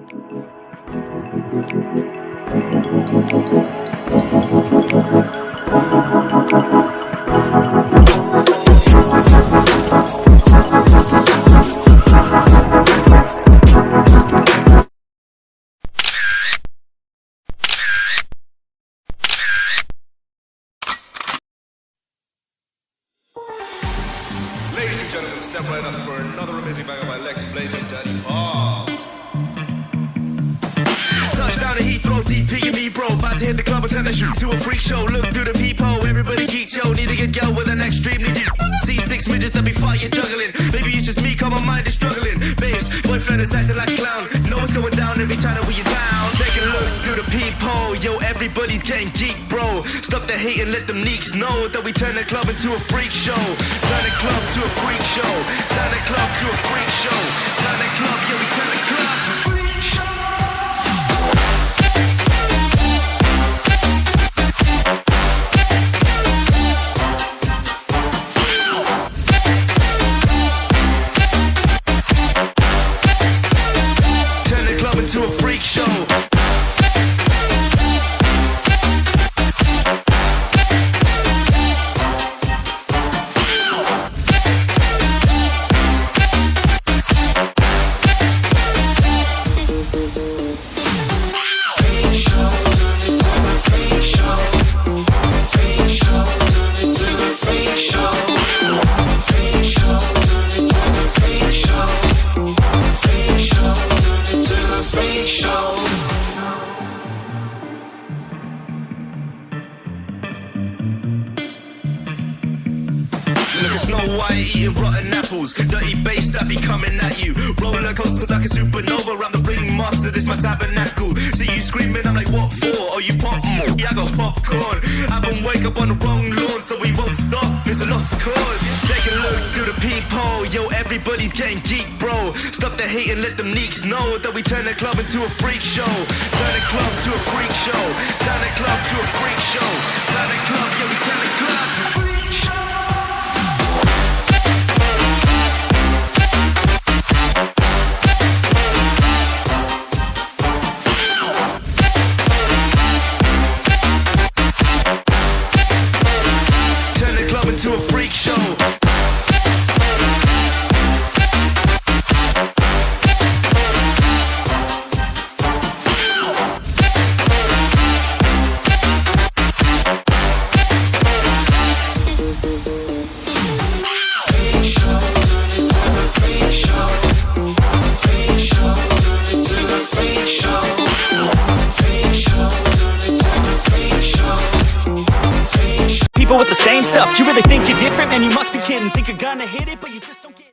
Ladies and gentlemen, step right up for another amazing banger by Lex Blaze and Daddy Paul. Touchdown to Heathrow, DP and me, bro. About to hit the club and turn the shoot to a freak show. Look through the peephole, everybody geek, yo. Need to get girl with an extremely deep. See 6 midgets that be fighting, juggling. Maybe it's just me, cause my mind is struggling. Babes, boyfriend is acting like a clown. Know what's going down every time that we are down. Take a look through the peephole, yo. Everybody's getting geek, bro. Stop the hate and let them neeks know that we turn the club into a freak show. Turn the club to a freak show. Turn the club to a freak show. Turn the club, yeah, we turn the club to a freak show. To a freak show. Look at Snow White eating rotten apples. Dirty bass that be coming at you. Roller coasters like a supernova. I'm the ringmaster, this my tabernacle. See you screaming, I'm like, what for? Oh, you pop? Yeah, I got popcorn. I haven't wake up on the wrong lawn, so we won't stop. It's a lost cause. Take a look through the peephole. Yo, everybody's getting geek, bro. Stop the hate and let them neeks know that we turn the club into a freak show. Turn the club to a freak show. Turn the club to a freak show. Turn the club, yeah, we turn the club to a freak show. To a freak show. People with the same stuff. You really think you're different? Man, you must be kidding. Think you're gonna hit it, but you just don't get